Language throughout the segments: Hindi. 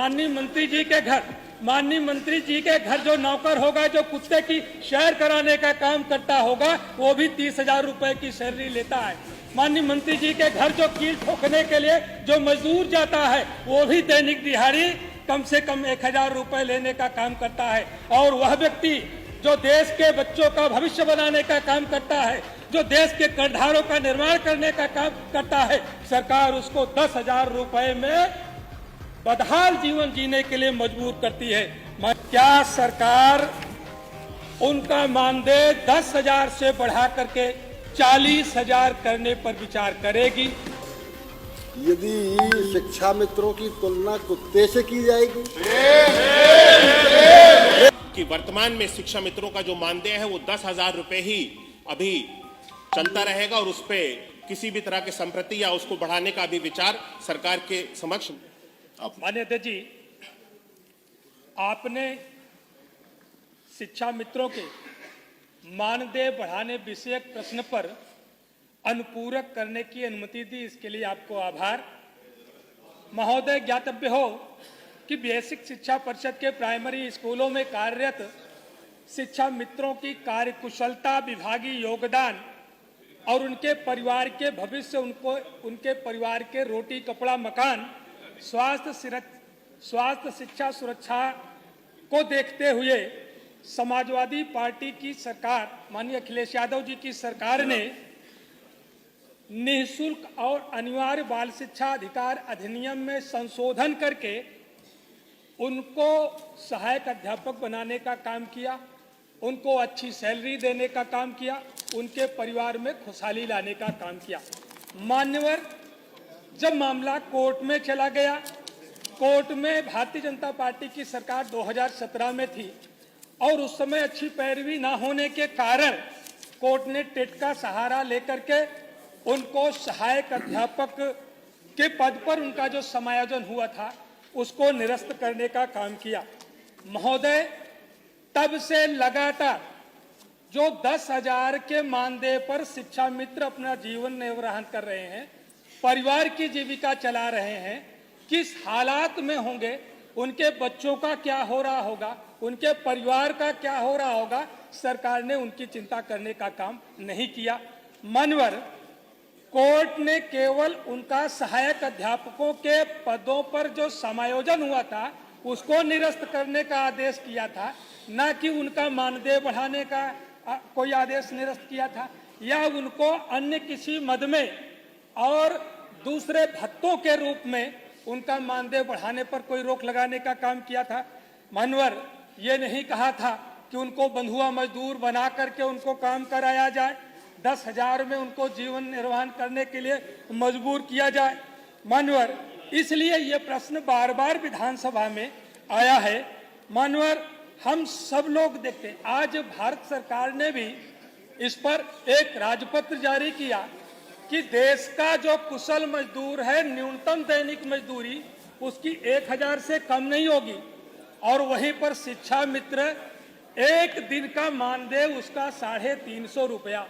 माननीय मंत्री जी के घर जो नौकर होगा, जो कुत्ते की सैर कराने का काम करता होगा, वो भी 30,000 रुपए की सैलरी लेता है। माननीय मंत्री जी के घर जो कील ठोकने के लिए जो मजदूर जाता है, वो भी दैनिक दिहाड़ी कम से कम 1,000 रुपए लेने का काम करता है। और वह व्यक्ति जो देश के बच्चों का भविष्य बनाने का काम करता है, जो देश के करधारों का निर्माण करने का काम करता है, सरकार उसको 10,000 रुपए में बदहाल जीवन जीने के लिए मजबूर करती है। क्या सरकार उनका मानदेय 10,000 से बढ़ा करके 40,000 करने पर विचार करेगी? यदि शिक्षा मित्रों की तुलना कुत्ते से की जाएगी कि वर्तमान में शिक्षा मित्रों का जो मानदेय है वो 10,000 रुपए ही अभी चलता रहेगा और उस पे किसी भी तरह के संप्रति या उसको बढ़ाने का भी विचार सरकार के समक्ष। माननीय अध्यक्ष जी, आपने शिक्षा मित्रों के मानदेय बढ़ाने विषयक प्रश्न पर अनुपूरक करने की अनुमति दी, इसके लिए आपको आभार। महोदय, ज्ञातव्य हो कि बेसिक शिक्षा परिषद के प्राइमरी स्कूलों में कार्यरत शिक्षा मित्रों की कार्यकुशलता, विभागीय योगदान और उनके परिवार के भविष्य, उनके परिवार के रोटी कपड़ा मकान, स्वास्थ्य शिक्षा सुरक्षा को देखते हुए समाजवादी पार्टी की सरकार, माननीय अखिलेश यादव जी की सरकार ने निःशुल्क और अनिवार्य बाल शिक्षा अधिकार अधिनियम में संशोधन करके उनको सहायक अध्यापक बनाने का काम किया, उनको अच्छी सैलरी देने का काम किया, उनके परिवार में खुशहाली लाने का काम किया। मान्यवर, जब मामला कोर्ट में चला गया, कोर्ट में भारतीय जनता पार्टी की सरकार 2017 में थी और उस समय अच्छी पैरवी ना होने के कारण कोर्ट ने टेट का सहारा लेकर के उनको सहायक अध्यापक के पद पर उनका जो समायोजन हुआ था उसको निरस्त करने का काम किया। महोदय, तब से लगातार जो 10,000 के मानदेय पर शिक्षा मित्र अपना जीवन निर्वाह कर रहे हैं, परिवार की जीविका चला रहे हैं, किस हालात में होंगे, उनके बच्चों का क्या हो रहा होगा, उनके परिवार का क्या हो रहा होगा, सरकार ने उनकी चिंता करने का काम नहीं किया। मान्यवर, कोर्ट ने केवल उनका सहायक अध्यापकों के पदों पर जो समायोजन हुआ था उसको निरस्त करने का आदेश किया था, न कि उनका मानदेय बढ़ाने का कोई आदेश निरस्त किया था या उनको अन्य किसी मद में और दूसरे भत्तों के रूप में उनका मानदेय बढ़ाने पर कोई रोक लगाने का काम किया था। मान्यवर, ये नहीं कहा था कि उनको बंधुआ मजदूर बना करके उनको काम कराया जाए, 10,000 में उनको जीवन निर्वाह करने के लिए मजबूर किया जाए। मान्यवर, इसलिए ये प्रश्न बार बार विधानसभा में आया है। मान्यवर, हम सब लोग देखते हैं, आज भारत सरकार ने भी इस पर एक राजपत्र जारी किया कि देश का जो कुशल मजदूर है, न्यूनतम दैनिक मजदूरी उसकी 1,000 से कम नहीं होगी और वहीं पर शिक्षा मित्र एक दिन का मानदेय उसका 350 रुपया।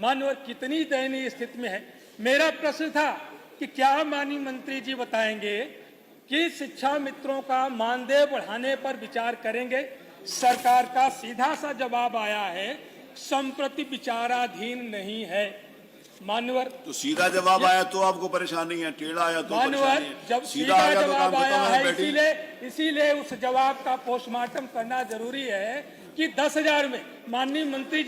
मान्यवर, कितनी दयनीय स्थिति में है। मेरा प्रश्न था कि क्या माननीय मंत्री जी बताएंगे कि शिक्षा मित्रों का मानदेय बढ़ाने पर विचार करेंगे? सरकार का सीधा सा जवाब आया है, संप्रति विचाराधीन नहीं है। मान्यवर, तो सीधा जवाब आया तो आपको परेशानी है, टेढ़ा आया तो मान्यवर, जब सीधा जवाब आया है इसीलिए उस जवाब का पोस्टमार्टम करना जरूरी है कि 10,000 में माननीय मंत्री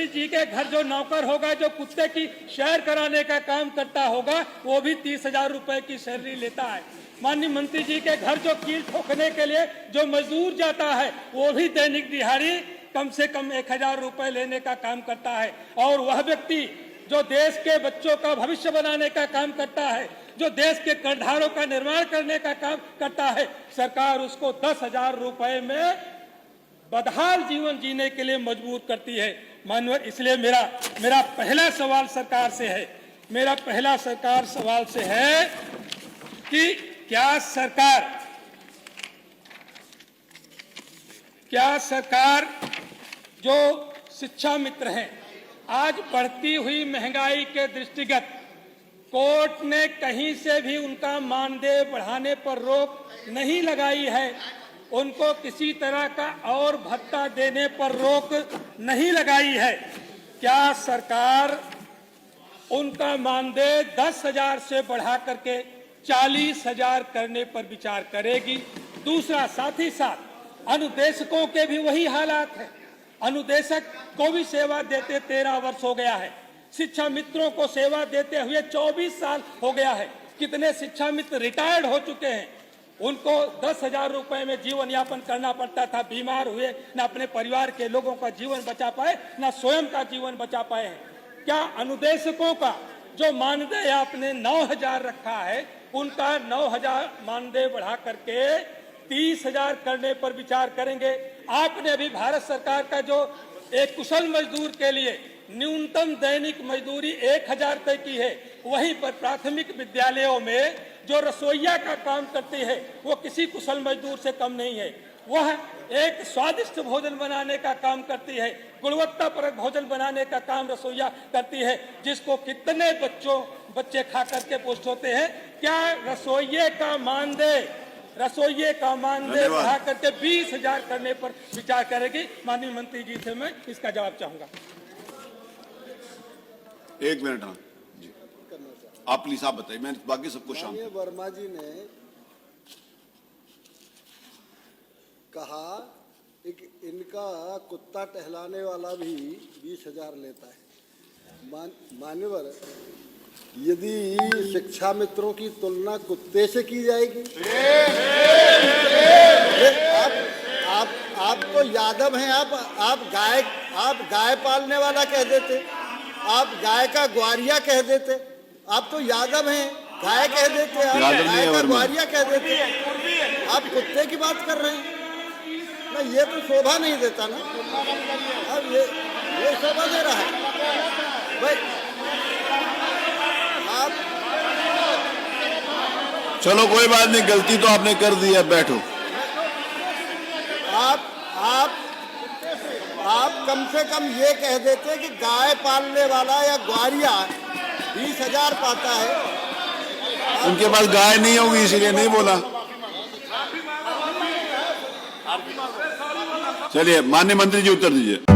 जी के घर जो नौकर होगा, जो कुत्ते की सैर कराने का काम करता होगा, वो भी 30,000 रुपए की सैलरी लेता है। माननीय मंत्री जी के घर जो कील ठोकने के लिए जो मजदूर जाता है, वो भी दैनिक दिहाड़ी कम से कम 1,000 रुपए लेने का काम करता है। और वह व्यक्ति जो देश के बच्चों का भविष्य बनाने का काम करता है, जो देश के करधारों का निर्माण करने का काम करता है, सरकार उसको 10,000 रुपए में बदहाल जीवन जीने के लिए मजबूर करती है। माननीय, इसलिए मेरा पहला सवाल सरकार से है कि क्या सरकार जो शिक्षा मित्र हैं, आज बढ़ती हुई महंगाई के दृष्टिगत कोर्ट ने कहीं से भी उनका मानदेय बढ़ाने पर रोक नहीं लगाई है, उनको किसी तरह का और भत्ता देने पर रोक नहीं लगाई है। क्या सरकार उनका मानदेय 10,000 से बढ़ा करके 40,000 करने पर विचार करेगी? दूसरा, साथ ही साथ अनुदेशकों के भी वही हालात है। अनुदेशक को भी सेवा देते 13 वर्ष हो गया है, शिक्षा मित्रों को सेवा देते हुए 24 साल हो गया है। कितने शिक्षा मित्र रिटायर्ड हो चुके हैं, उनको 10,000 रुपए में जीवन यापन करना पड़ता था, बीमार हुए, न अपने परिवार के लोगों का जीवन बचा पाए, न स्वयं का जीवन बचा पाए हैं। क्या अनुदेशकों का जो मानदेय आपने 9,000 रखा है, उनका 9,000 मानदेय बढ़ा करके 30,000 करने पर विचार करेंगे? आपने अभी भारत सरकार का जो एक कुशल मजदूर के लिए न्यूनतम दैनिक मजदूरी 1,000 तय की है, वहीं पर प्राथमिक विद्यालयों में जो रसोइया का काम करती है वो किसी कुशल मजदूर से कम नहीं है। वह एक स्वादिष्ट भोजन बनाने का काम करती है, गुणवत्तापरक भोजन बनाने का काम रसोइया करती है, जिसको कितने बच्चे खा करके पुष्ट होते हैं। क्या रसोइये का मानदेय बढ़ा करके 20,000 करने पर विचार करेगी? माननीय मंत्री जी से मैं इसका जवाब चाहूंगा। 1 मिनट। हाँ जी, आप प्लीज आप बताइए, मैं बाकी सबको शाम माननीय वर्मा जी ने कहा कि इनका कुत्ता टहलाने वाला भी 20,000 लेता है। मान्यवर, यदि शिक्षा मित्रों की तुलना कुत्ते से की जाएगी, आप तो यादव हैं, आप गाय पालने वाला कह देते, आप गाय का ग्वारिया कह देते। आप तो यादव हैं, गाय कह देते, आप गाय का ग्वारिया कह देते, आप कुत्ते की बात कर रहे हैं ना। ये तो शोभा नहीं देता ना। अब ये शोभा दे रहा है भाई। आप चलो कोई बात नहीं, गलती तो आपने कर दी है, बैठो। आप कम से कम ये कह देते कि गाय पालने वाला या ग्वारिया 20,000 पाता है। उनके पास गाय नहीं होगी इसलिए नहीं बोला। चलिए माननीय मंत्री जी उत्तर दीजिए।